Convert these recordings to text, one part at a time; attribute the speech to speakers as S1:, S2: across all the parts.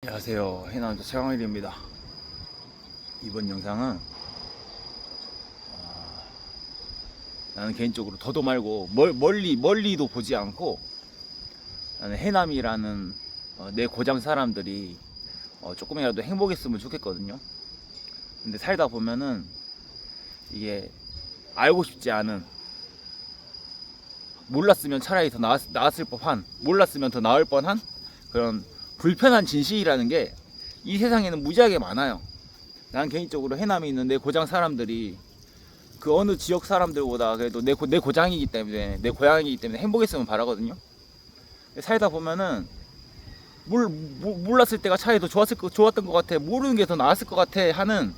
S1: 안녕하세요, 해남자 최강일입니다. 이번 영상은 나는 개인적으로 더도 말고 멀리도 보지 않고 나는 해남이라는 내 고장 사람들이 조금이라도 행복했으면 좋겠거든요. 근데 살다 보면은 이게 알고 싶지 않은, 몰랐으면 차라리 더 나았을 법한, 몰랐으면 더 나을 뻔한 그런 불편한 진실이라는 게 이 세상에는 무지하게 많아요. 난 개인적으로 해남에 있는 내 고장 사람들이 그 어느 지역 사람들보다 그래도 내 고장이기 때문에, 내 고향이기 때문에 행복했으면 바라거든요. 살다 보면은 몰랐을 때가 차라리 더 좋았던 것 같아, 모르는 게 더 나았을 것 같아 하는,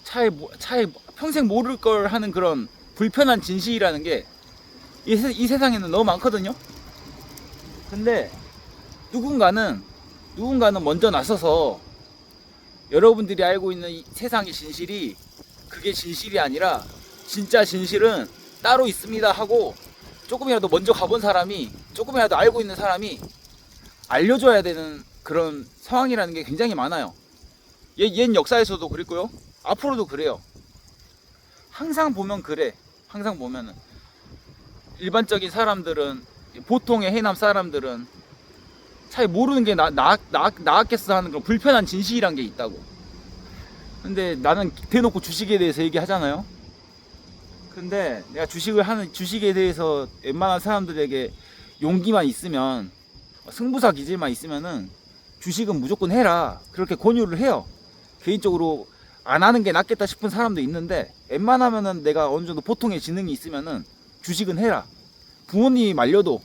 S1: 차라리 평생 모를 걸 하는 그런 불편한 진실이라는 게 이 세상에는 너무 많거든요. 근데 누군가는 먼저 나서서 여러분들이 알고 있는 이 세상의 진실이 그게 진실이 아니라 진짜 진실은 따로 있습니다 하고 조금이라도 먼저 가본 사람이, 조금이라도 알고 있는 사람이 알려줘야 되는 그런 상황이라는 게 굉장히 많아요. 옛 역사에서도 그랬고요, 앞으로도 그래요. 항상 보면 그래. 항상 보면은 일반적인 사람들은, 보통의 해남 사람들은 잘 모르는 게 나았겠어 하는 그런 불편한 진실이란 게 있다고. 근데 나는 대놓고 주식에 대해서 얘기하잖아요. 근데 내가 주식에 대해서 웬만한 사람들에게 용기만 있으면, 승부사 기질만 있으면은 주식은 무조건 해라, 그렇게 권유를 해요. 개인적으로 안 하는 게 낫겠다 싶은 사람도 있는데, 웬만하면은 내가 어느 정도 보통의 지능이 있으면은 주식은 해라. 부모님이 말려도,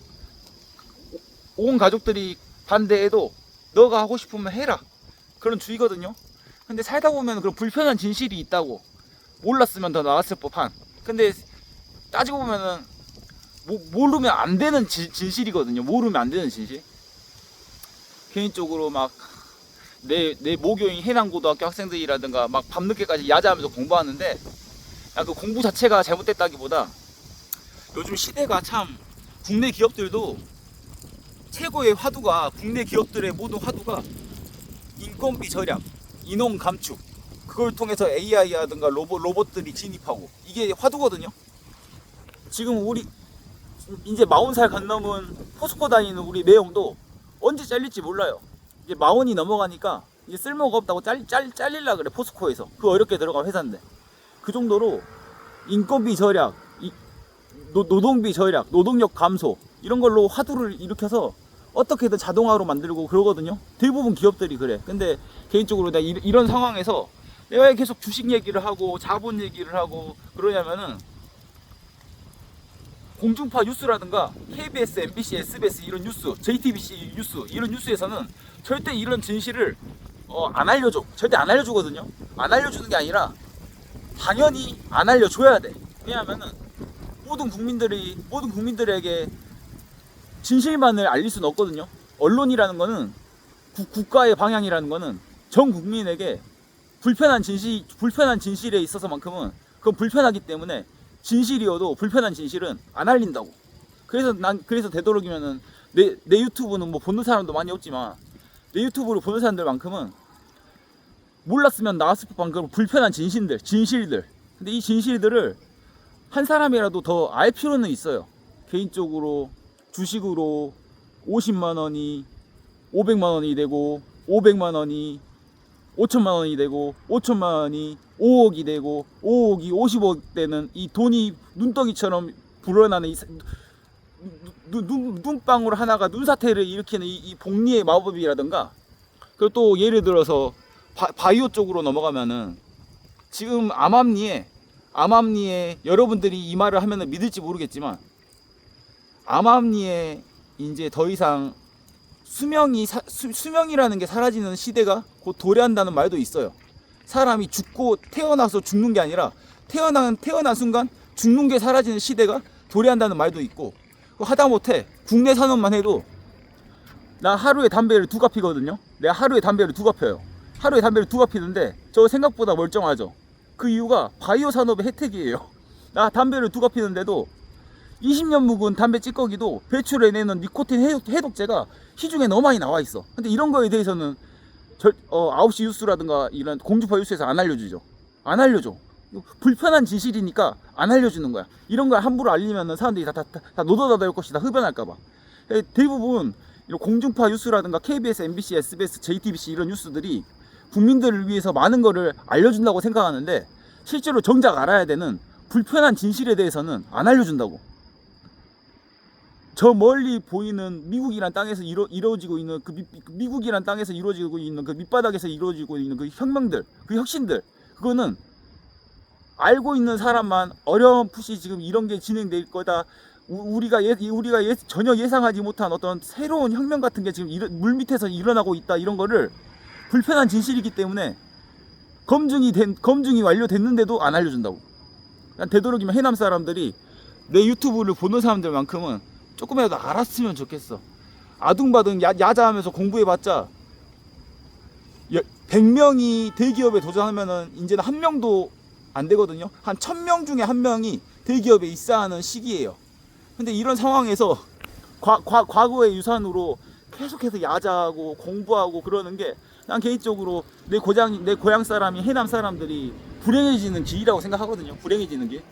S1: 온 가족들이 반대해도 너가 하고 싶으면 해라, 그런 주의거든요. 근데 살다 보면 그런 불편한 진실이 있다고. 몰랐으면 더 나았을 법한. 근데 따지고 보면은 모르면 안 되는 진실이거든요. 모르면 안 되는 진실. 개인적으로 막 내 모교인 해남고등학교 학생들이라든가 막 밤늦게까지 야자하면서 공부하는데, 그 공부 자체가 잘못됐다기보다 요즘 시대가 참, 국내 기업들도 최고의 화두가, 국내 기업들의 모든 화두가 인건비 절약, 인원 감축, 그걸 통해서 AI라든가 로봇들이 진입하고, 이게 화두거든요. 지금 우리 이제 40살 간 넘은 포스코 다니는 우리 매형도 언제 잘릴지 몰라요. 이제 40이 넘어가니까 이제 쓸모가 없다고 잘릴라 그래, 포스코에서. 그 어렵게 들어간 회사인데. 그 정도로 인건비 절약, 노동비 절약, 노동력 감소, 이런 걸로 화두를 일으켜서 어떻게든 자동화로 만들고 그러거든요. 대부분 기업들이 그래. 근데 개인적으로 내가 이런 상황에서 내가 왜 계속 주식 얘기를 하고 자본 얘기를 하고 그러냐면은, 공중파 뉴스라든가 KBS, MBC, SBS 이런 뉴스, JTBC 뉴스, 이런 뉴스에서는 절대 이런 진실을 안 알려줘. 절대 안 알려주거든요. 안 알려주는 게 아니라 당연히 안 알려줘야 돼. 왜냐하면은 모든 국민들에게 진실만을 알릴 수는 없거든요. 언론이라는 거는, 국가의 방향이라는 거는 전 국민에게 불편한 진실에 있어서만큼은 그건 불편하기 때문에, 진실이어도 불편한 진실은 안 알린다고. 그래서 되도록이면은 내 유튜브는 뭐 보는 사람도 많이 없지만, 내 유튜브를 보는 사람들만큼은 몰랐으면 나왔을 법한 그런 불편한 진실들. 근데 이 진실들을 한 사람이라도 더 알 필요는 있어요. 개인적으로 주식으로 50만 원이 500만 원이 되고, 500만 원이 5천만 원이 되고, 5천만 원이 5억이 되고, 5억이 50억 되는 이 돈이 눈덩이처럼 불어나는 눈방울 하나가 눈사태를 일으키는 이 복리의 마법이라든가. 그리고 또 예를 들어서 바이오 쪽으로 넘어가면은, 지금 암암리에 여러분들이 이 말을 하면은 믿을지 모르겠지만, 암암리에 이제 더 이상 수명이라는 게 사라지는 시대가 곧 도래한다는 말도 있어요. 사람이 태어나서 죽는 게 아니라 태어난 순간 죽는 게 사라지는 시대가 도래한다는 말도 있고, 하다못해 국내 산업만 해도, 나 하루에 담배를 2갑 피거든요. 내가 하루에 담배를 2갑 펴요. 하루에 담배를 2갑 피는데 저 생각보다 멀쩡하죠. 그 이유가 바이오 산업의 혜택이에요. 나 담배를 2갑 피는데도 20년 묵은 담배 찌꺼기도 배출해내는 니코틴 해독제가 시중에 너무 많이 나와 있어. 근데 이런 거에 대해서는 9시 뉴스라든가 이런 공중파 뉴스에서 안 알려주죠. 안 알려줘. 불편한 진실이니까 안 알려주는 거야. 이런 걸 함부로 알리면 사람들이 다 노도다될 것이다, 흡연할까봐. 대부분 이런 공중파 뉴스라든가 KBS, MBC, SBS, JTBC 이런 뉴스들이 국민들을 위해서 많은 거를 알려준다고 생각하는데, 실제로 정작 알아야 되는 불편한 진실에 대해서는 안 알려준다고. 저 멀리 보이는 미국이란 땅에서 이루어지고 있는 미국이란 땅에서 이루어지고 있는 그 밑바닥에서 이루어지고 있는 그 혁명들, 그 혁신들, 그거는 알고 있는 사람만 어렴풋이 지금 이런 게 진행될 거다, 우리가 전혀 예상하지 못한 어떤 새로운 혁명 같은 게 지금 물밑에서 일어나고 있다, 이런 거를 불편한 진실이기 때문에 검증이 완료됐는데도 안 알려준다고. 되도록이면 해남 사람들이 내 유튜브를 보는 사람들만큼은 조금이라도 알았으면 좋겠어. 아둥바둥 야자하면서 공부해봤자 100명이 대기업에 도전하면은 이제는 한 명도 안 되거든요. 한 1000명 중에 한 명이 대기업에 입사하는 시기예요. 근데 이런 상황에서 과거의 유산으로 계속해서 야자하고 공부하고 그러는 게, 난 개인적으로 내 고향 사람이 해남 사람들이 불행해지는 길이라고 생각하거든요. 불행해지는 길.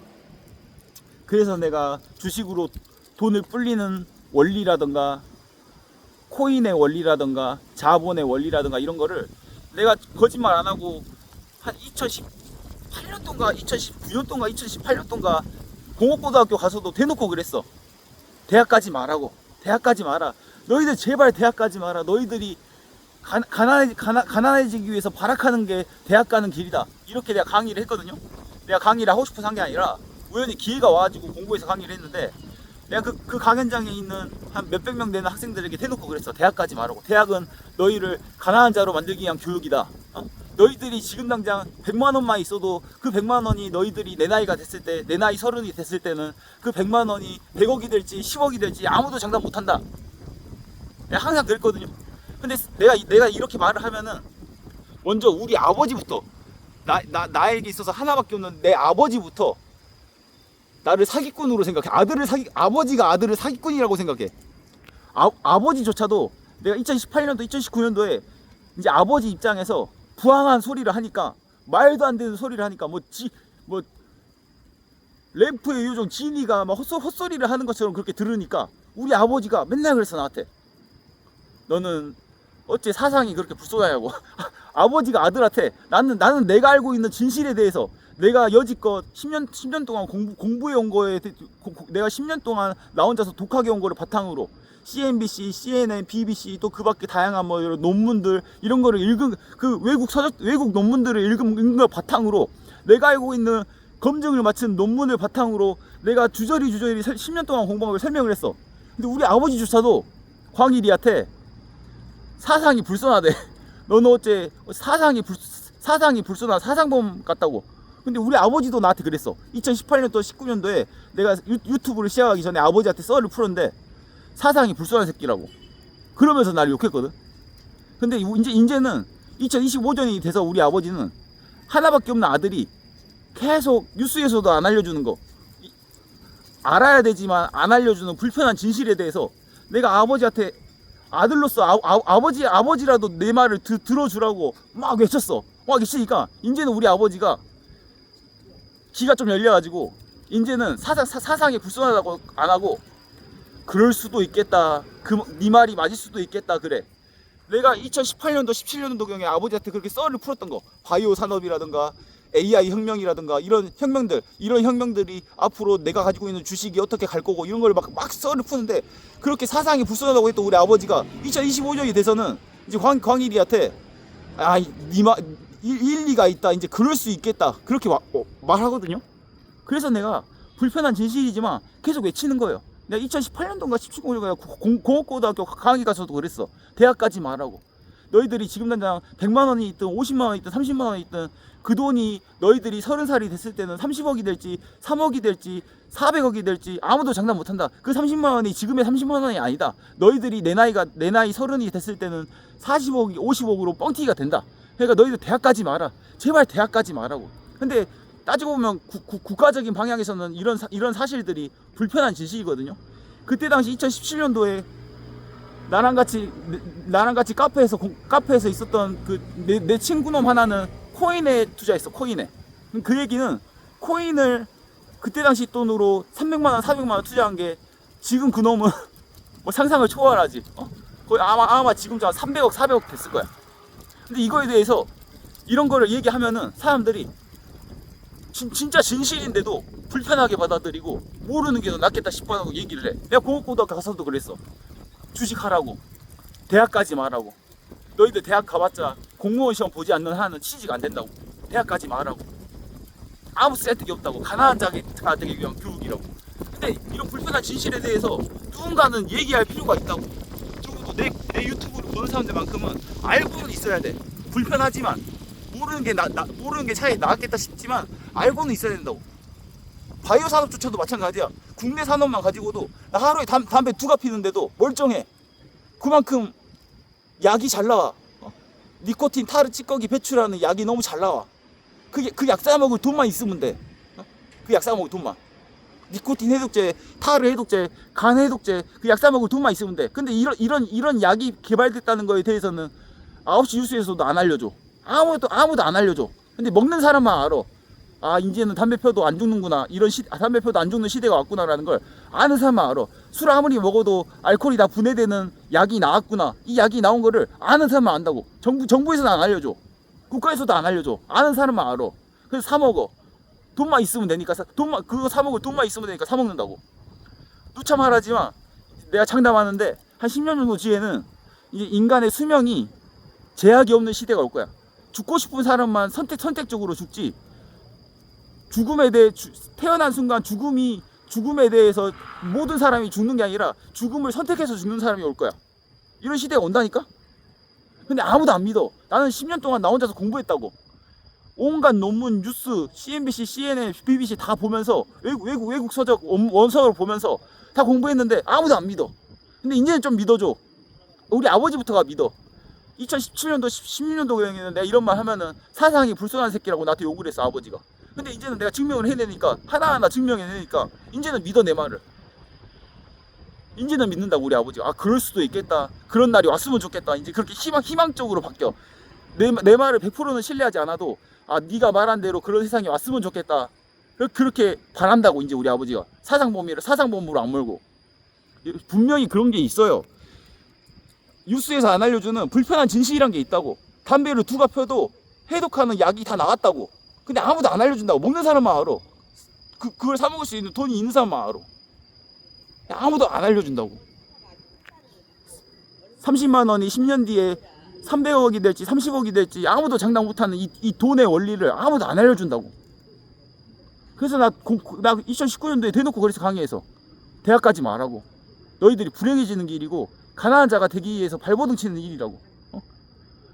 S1: 그래서 내가 주식으로 돈을 불리는 원리라든가 코인의 원리라든가 자본의 원리라든가 이런 거를 내가 거짓말 안 하고 한 2018년도인가 2019년도인가 2018년도인가 공업고등학교 가서도 대놓고 그랬어. 대학 가지 말라고. 대학 가지 마라. 너희들 제발 대학 가지 마라. 너희들이 가난해지기 위해서 발악하는 게 대학 가는 길이다. 이렇게 내가 강의를 했거든요. 내가 강의를 하고 싶어서 한 게 아니라 우연히 기회가 와가지고 공부해서 강의를 했는데, 내가 그 강연장에 있는 한 몇백 명 되는 학생들에게 대놓고 그랬어. 대학 가지 말라고. 대학은 너희를 가난한 자로 만들기 위한 교육이다. 너희들이 지금 당장 100만 원만 있어도 그 100만 원이 너희들이 내 나이가 됐을 때, 내 나이 30이 됐을 때는 그 100만 원이 100억이 될지 10억이 될지 아무도 장담 못한다. 내가 항상 그랬거든요. 근데 내가 이렇게 말을 하면은 먼저 우리 아버지부터, 나에게 있어서 하나밖에 없는 내 아버지부터 나를 사기꾼으로 생각해. 아버지가 아들을 사기꾼이라고 생각해. 아버지조차도 내가 2018년도 2019년도에 이제 아버지 입장에서 부황한 소리를 하니까, 말도 안 되는 소리를 하니까, 램프의 요정 지니가 막 헛소리를 하는 것처럼 그렇게 들으니까 우리 아버지가 맨날 그랬어, 나한테. 너는 어째 사상이 그렇게 불쏘냐고. 아버지가 아들한테 나는 내가 알고 있는 진실에 대해서, 내가 여지껏 10년 동안 공부해 온 거에, 내가 10년 동안 나 혼자서 독하게 온 거를 바탕으로 CNBC, CNN, BBC 또 그 밖에 다양한 뭐 이런 논문들, 이런 거를 읽은 그 외국 논문들을 읽은 걸 바탕으로, 내가 알고 있는 검증을 마친 논문을 바탕으로 내가 주저리 10년 동안 공부한 걸 설명을 했어. 근데 우리 아버지조차도 광일이한테 사상이 불손하대. 너는 어째 사상이 불손한 사상범 같다고. 근데 우리 아버지도 나한테 그랬어. 2018년도 19년도에 내가 유튜브를 시작하기 전에 아버지한테 썰을 풀었는데 사상이 불손한 새끼라고 그러면서 나를 욕했거든. 근데 이제는 2025년이 돼서 우리 아버지는 하나밖에 없는 아들이 계속 뉴스에서도 안 알려주는 거, 알아야 되지만 안 알려주는 불편한 진실에 대해서 내가 아버지한테 아들로서 아버지라도 내 말을 들어주라고 막 외쳤어. 막 외치니까 이제는 우리 아버지가 귀가 좀 열려가지고 이제는 사상이 불손하다고 안 하고, 그럴 수도 있겠다, 네 말이 맞을 수도 있겠다, 그래. 내가 2018년도 17년도경에 아버지한테 그렇게 썰을 풀었던 거, 바이오 산업이라든가 AI 혁명이라든가 이런 혁명들이 앞으로 내가 가지고 있는 주식이 어떻게 갈 거고, 이런 걸 막 썰을 푸는데, 그렇게 사상이 불손하다고 했던 우리 아버지가 2025년이 돼서는 이제 광일이한테 네 말 일리가 있다, 이제 그럴 수 있겠다, 그렇게 말하거든요. 그래서 내가 불편한 진실이지만 계속 외치는 거예요. 내가 2018년도인가 17년도인가 공업고등학교 강의 가서도 그랬어. 대학 가지 말라고. 너희들이 지금 당장 100만 원이 있든 50만 원이 있든 30만 원이 있든 그 돈이 너희들이 30살이 됐을 때는 30억이 될지 3억이 될지 400억이 될지 아무도 장담 못한다. 그 30만 원이 지금의 30만 원이 아니다. 너희들이 내 나이 30이 됐을 때는 40억이 50억으로 뻥튀기가 된다. 그러니까 너희들 대학 가지 마라. 제발 대학 가지 마라고. 근데 따지고 보면 국가적인 방향에서는 이런 사실들이 불편한 진실이거든요. 그때 당시 2017년도에 나랑 같이 카페에서 있었던 내 친구놈 하나는 코인에 투자했어. 코인에. 그 얘기는 코인을 그때 당시 돈으로 300만 원, 400만 원 투자한 게 지금 그 놈은 뭐 상상을 초월하지. 거의 아마 지금 300억, 400억 됐을 거야. 근데 이거에 대해서 이런 거를 얘기하면은 사람들이 진짜 진실인데도 불편하게 받아들이고 모르는 게 더 낫겠다 싶어 얘기를 해. 내가 공업고등학교 가서도 그랬어. 주식하라고, 대학 가지 말라고. 너희들 대학 가봤자 공무원 시험 보지 않는 한은 취직 안 된다고. 대학 가지 말라고. 아무 쓸데기 없다고. 가난한 자가 되기 위한 교육이라고. 근데 이런 불편한 진실에 대해서 누군가는 얘기할 필요가 있다고. 적어도 내 유튜브를 보는 사람들만큼은 알고는 있어야 돼. 불편하지만 모르는 게 차라리 나았겠다 싶지만 알고는 있어야 된다고. 바이오 산업조차도 마찬가지야. 국내 산업만 가지고도 나 하루에 담배 2갑 피는데도 멀쩡해. 그만큼 약이 잘 나와. 니코틴, 타르, 찌꺼기 배출하는 약이 너무 잘 나와. 그 약 사 먹을 돈만 있으면 돼. 그 약 사 먹을 돈만. 니코틴 해독제, 타르 해독제, 간 해독제, 그 약 사 먹을 돈만 있으면 돼. 근데 이런 약이 개발됐다는 거에 대해서는 9시 뉴스에서도 안 알려줘. 아무도 안 알려줘. 근데 먹는 사람만 알아. 아, 이제는 담배 펴도 안 죽는구나. 담배 펴도 안 죽는 시대가 왔구나라는 걸 아는 사람만 알아. 술 아무리 먹어도 알코올이 다 분해되는 약이 나왔구나. 이 약이 나온 거를 아는 사람만 안다고. 정부에서는 안 알려줘. 국가에서도 안 알려줘. 아는 사람만 알아. 그래서 사 먹어. 돈만 있으면 되니까 그거 사 먹을 돈만 있으면 되니까 사 먹는다고. 누차 말하지만 내가 장담하는데 한 10년 정도 뒤에는 이제 인간의 수명이 제약이 없는 시대가 올 거야. 죽고 싶은 사람만 선택적으로 죽지. 죽음에 대해 태어난 순간 죽음에 대해서 모든 사람이 죽는 게 아니라 죽음을 선택해서 죽는 사람이 올 거야. 이런 시대가 온다니까? 근데 아무도 안 믿어. 나는 10년 동안 나 혼자서 공부했다고. 온갖 논문, 뉴스, CNBC, CNN, BBC 다 보면서 외국 서적, 원서를 보면서 다 공부했는데 아무도 안 믿어. 근데 이제는 좀 믿어줘. 우리 아버지부터가 믿어. 2017년도, 16년도에 내가 이런 말 하면은 사상이 불순한 새끼라고 나한테 욕을 했어, 아버지가. 근데 이제는 내가 증명을 해내니까, 하나하나 증명해내니까 이제는 믿어, 내 말을. 이제는 믿는다고, 우리 아버지가. 아, 그럴 수도 있겠다. 그런 날이 왔으면 좋겠다. 이제 그렇게 희망적으로 바뀌어. 내 말을 100%는 신뢰하지 않아도, 아, 네가 말한 대로 그런 세상이 왔으면 좋겠다. 그렇게 바란다고, 이제 우리 아버지가. 사상범위로 안 몰고. 분명히 그런 게 있어요. 뉴스에서 안 알려주는 불편한 진실이란 게 있다고. 담배를 2갑 펴도 해독하는 약이 다 나왔다고. 근데 아무도 안 알려준다고. 먹는 사람만 알아. 그걸 사 먹을 수 있는 돈이 있는 사람만 알아. 아무도 안 알려준다고. 30만 원이 10년 뒤에 300억이 될지 30억이 될지 아무도 장담 못하는 이 돈의 원리를 아무도 안 알려준다고. 그래서 나 2019년도에 대놓고 그래서 강의해서 대학 가지 말라고. 너희들이 불행해지는 길이고 가난한 자가 되기 위해서 발버둥 치는 일이라고.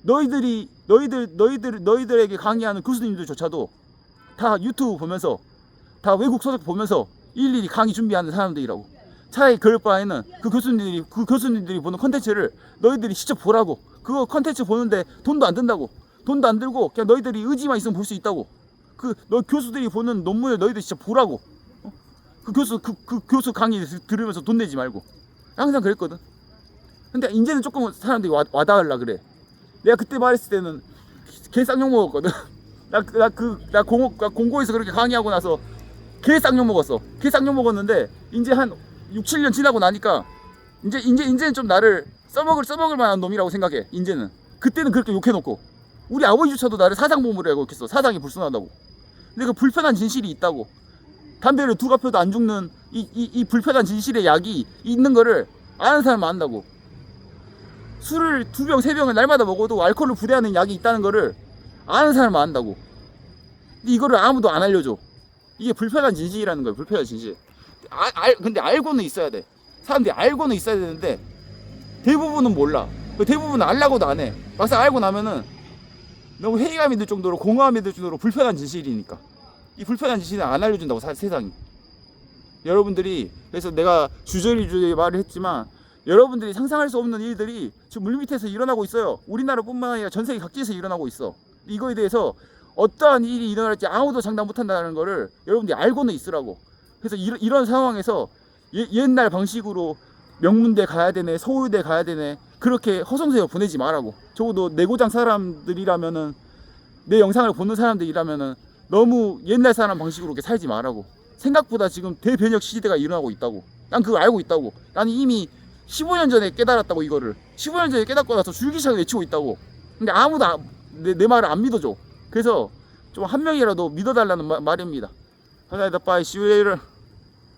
S1: 너희들에게 강의하는 교수님들조차도 다 유튜브 보면서, 다 외국 서적 보면서 일일이 강의 준비하는 사람들이라고. 차라리 그럴 바에는 그 교수님들이 보는 컨텐츠를 너희들이 직접 보라고. 그거 컨텐츠 보는데 돈도 안 든다고. 돈도 안 들고 그냥 너희들이 의지만 있으면 볼 수 있다고. 너 교수들이 보는 논문을 너희들이 진짜 보라고. 그 교수 강의 들으면서 돈 내지 말고. 항상 그랬거든. 근데 이제는 조금 사람들이 와닿으려 그래. 내가 그때 말했을 때는 개 쌍욕 먹었거든. 나 공고에서 그렇게 강의하고 나서 개 쌍욕 먹었어. 개 쌍욕 먹었는데 이제 한 6, 7년 지나고 나니까 이제는 좀 나를 써먹을 만한 놈이라고 생각해. 이제는. 그때는 그렇게 욕해놓고 우리 아버지조차도 나를 사상범으로 욕했어. 사상이 불순하다고. 근데 그 불편한 진실이 있다고. 담배를 2갑 펴도 안 죽는 이 불편한 진실의 약이 있는 거를 아는 사람은 안다고. 술을 2병, 3병을 날마다 먹어도 알코올을 분해하는 약이 있다는 거를 아는 사람은 안다고. 근데 이거를 아무도 안 알려줘. 이게 불편한 진실이라는 거예요. 불편한 진실. 근데 알고는 있어야 돼. 사람들이 알고는 있어야 되는데 대부분은 몰라. 대부분은 알라고도 안 해. 막상 알고 나면은 너무 회의감이 들 정도로, 공허함이 들 정도로 불편한 진실이니까. 이 불편한 진실은 안 알려준다고, 세상이. 여러분들이, 그래서 내가 주저리 말을 했지만 여러분들이 상상할 수 없는 일들이 지금 물밑에서 일어나고 있어요. 우리나라뿐만 아니라 전 세계 각지에서 일어나고 있어. 이거에 대해서 어떠한 일이 일어날지 아무도 장담 못한다는 거를 여러분들이 알고는 있으라고. 그래서 이런 상황에서 옛날 방식으로 명문대 가야 되네, 서울대 가야 되네, 그렇게 허송세워 보내지 말라고. 적어도 내 고장 사람들이라면은, 내 영상을 보는 사람들이라면은 너무 옛날 사람 방식으로 이렇게 살지 말라고. 생각보다 지금 대변혁 시대가 일어나고 있다고. 난 그거 알고 있다고. 나는 이미 15년 전에 깨달았다고. 이거를 15년 전에 깨닫고 나서 줄기차게 외치고 있다고. 근데 아무도 내 말을 안 믿어줘. 그래서 좀 한 명이라도 믿어달라는 말입니다. 감사합니다. 빠이. See you later.